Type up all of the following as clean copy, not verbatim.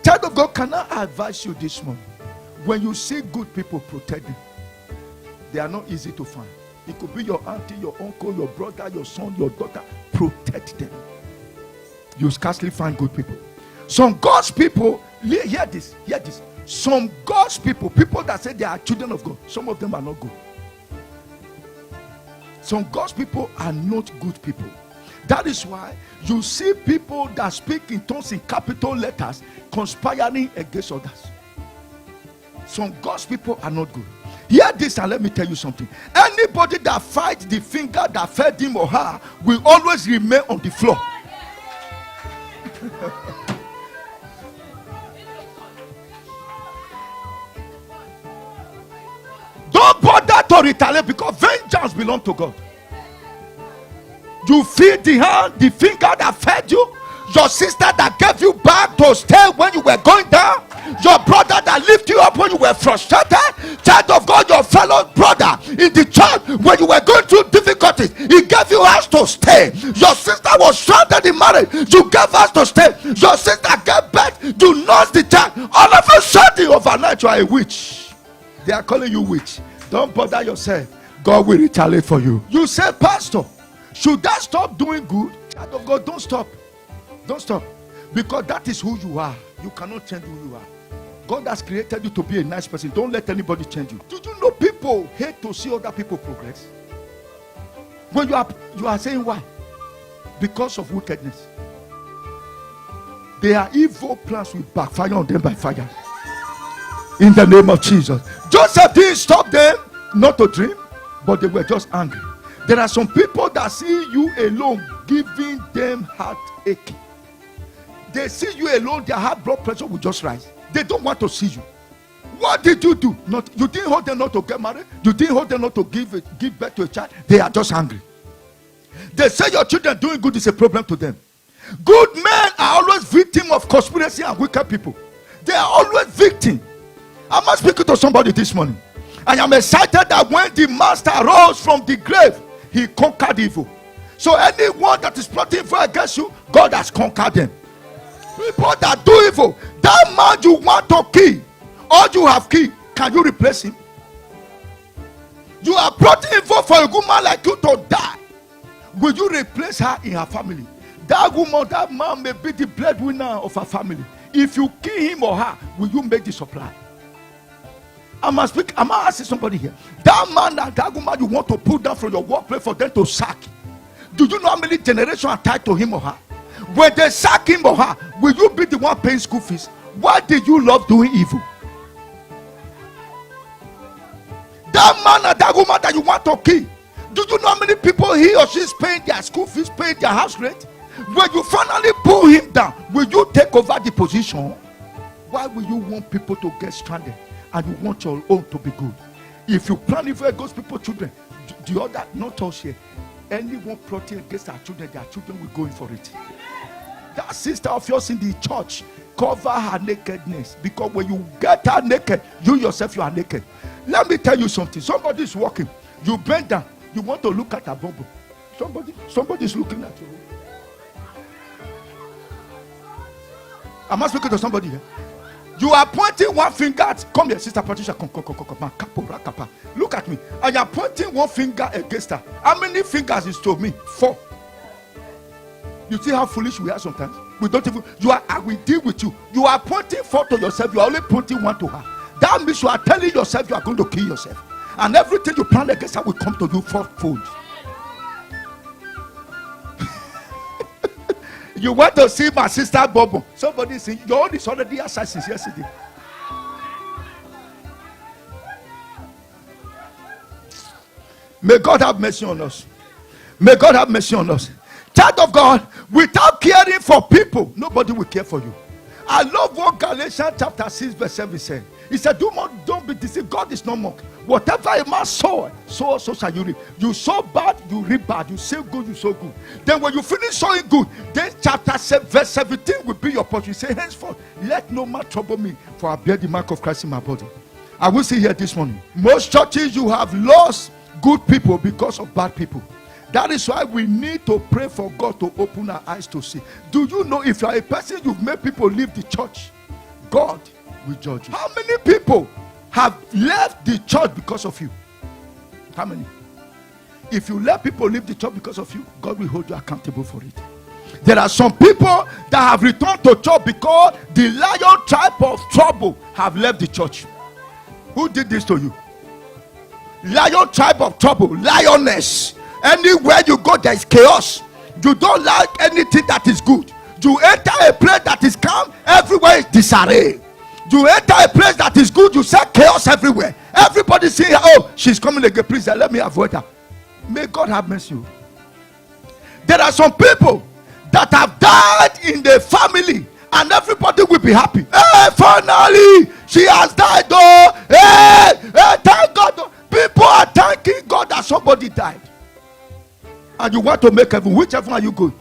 Child of God, can I advise you this morning? When you see good people, protect them. They are not easy to find. It could be your auntie, your uncle, your brother, your son, your daughter. Protect them. You scarcely find good people. Some God's people, hear this. Some God's people that say they are children of God, some of them are not good. Some God's people are not good people. That is why you see people that speak in tongues in capital letters conspiring against others. Some God's people are not good. Hear this and let me tell you something. Anybody that fights the finger that fed him or her will always remain on the floor. Don't bother to retaliate, because vengeance belongs to God. You feed the hand, the finger that fed you, your sister that gave you back to stay when you were going down, your brother that lifted you up when you were frustrated, child of God, your fellow brother in the church when you were going through difficulties, he gave you house to stay. Your sister was stranded in marriage, you gave us to stay. Your sister gave birth, you nursed the child. All of a sudden, overnight, you are a witch. They are calling you witch. Don't bother yourself. God will retaliate for you. You say, Pastor, should I stop doing good? Child of God, don't stop. Don't stop. Because that is who you are. You cannot change who you are. God has created you to be a nice person. Don't let anybody change you. Do you know people hate to see other people progress? When you are saying why? Because of wickedness. Their evil plans will backfire on them by fire. In the name of Jesus. Joseph didn't stop them not to dream, but they were just angry. There are some people that see you alone giving them heartache. They see you alone, their high blood pressure will just rise. They don't want to see you. What did you do? You didn't hold them not to get married. You didn't hold them not to give birth to a child. They are just angry. They say your children doing good is a problem to them. Good men are always victims of conspiracy and wicked people. They are always victims. I must speak to somebody this morning. I am excited that when the master rose from the grave, he conquered evil. So anyone that is plotting evil against you, God has conquered them. People that do evil, that man you want to kill, or you have killed, can you replace him? You are plotting evil for a woman like you to die. Will you replace her in her family? That woman, that man may be the breadwinner of her family. If you kill him or her, will you make the supply? I'm asking somebody here. That man and that woman you want to put down from your workplace for them to sack. Do you know how many generations are tied to him or her? When they sack him or her, will you be the one paying school fees? Why did you love doing evil? That man and that woman that you want to kill, do you know how many people he or she is paying their school fees, paying their house rent? When you finally pull him down, will you take over the position? Why will you want people to get stranded and you want your own to be good? If you plan evil against people's children, the other, not us here, anyone plotting against our children, their children will go in for it. That sister of yours in the church, cover her nakedness, because when you get her naked, you yourself, you are naked. Let me tell you something. Somebody is walking, you bend down, you want to look at her bumble. Somebody is looking at you. Am I speaking to somebody here? You are pointing one finger at, come here, Sister Patricia, come. Look at me. I am pointing one finger against her. How many fingers is to me? 4. You see how foolish we are sometimes? We don't even, I will deal with you. You are pointing 4 to yourself, you are only pointing 1 to her. That means you are telling yourself you are going to kill yourself. And everything you plan against her will come to you fourfold. You want to see my sister Bobo? Somebody is saying, your own is already aside since yesterday. May God have mercy on us. May God have mercy on us. Child of God, without caring for people, nobody will care for you. I love what Galatians chapter 6 verse 7 said. He said, don't be deceived. God is not mocked. Whatever a man sow, so shall you reap. You sow bad, you reap bad. You sow good, you sow good. Then when you finish sowing good, then chapter 7 verse 17 will be your portion. You say, henceforth, let no man trouble me, for I bear the mark of Christ in my body. I will see here this morning. Most churches, you have lost good people because of bad people. That is why we need to pray for God to open our eyes to see. Do you know if you are a person, you've made people leave the church? God will judge you. How many people have left the church because of you? How many? If you let people leave the church because of you, God will hold you accountable for it. There are some people that have returned to church because the lion tribe of trouble have left the church. Who did this to you? Lion tribe of trouble, lioness. Anywhere you go, there is chaos. You don't like anything that is good. You enter a place that is calm, everywhere is disarray. You enter a place that is good, you say chaos everywhere. Everybody saying, oh, she's coming again, please let me avoid her. May God have mercy. There are some people that have died in the family and everybody will be happy. Hey, finally she has died. Oh, hey, thank God. People are thanking God that somebody died. And you want to make heaven. Which heaven are you going?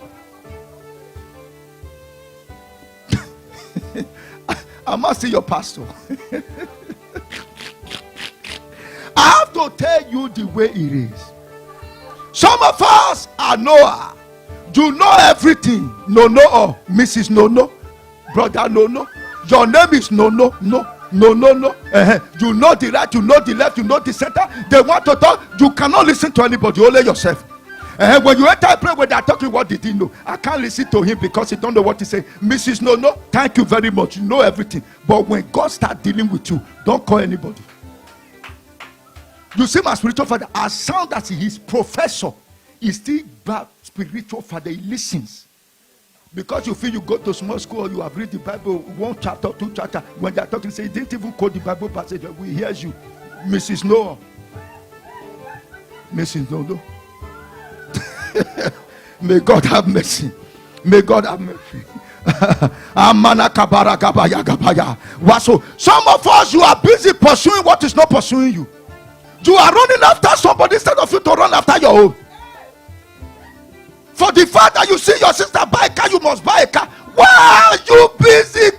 I must see your pastor. I have to tell you the way it is. Some of us are Noah. You know everything. No, Mrs. No, brother No. Your name is No. You know the right, you know the left, you know the center. They want to talk. You cannot listen to anybody, only yourself. When you enter a prayer where they are talking, what did he know? I can't listen to him because he don't know what to say. Mrs. No, thank you very much. You know everything. But when God starts dealing with you, don't call anybody. You see, my spiritual father, as sound as he is professor, he's still bad spiritual father. He listens. Because you feel you go to small school, you have read the Bible, 1 chapter, 2 chapter. When they are talking, say, you didn't even quote the Bible passage. We hear you. Mrs. Noah. Mrs. No. May God have mercy. May God have mercy. Some of us, you are busy pursuing what is not pursuing you. You are running after somebody instead of you to run after your own. For the fact that you see your sister buy a car, you must buy a car. Why are you busy?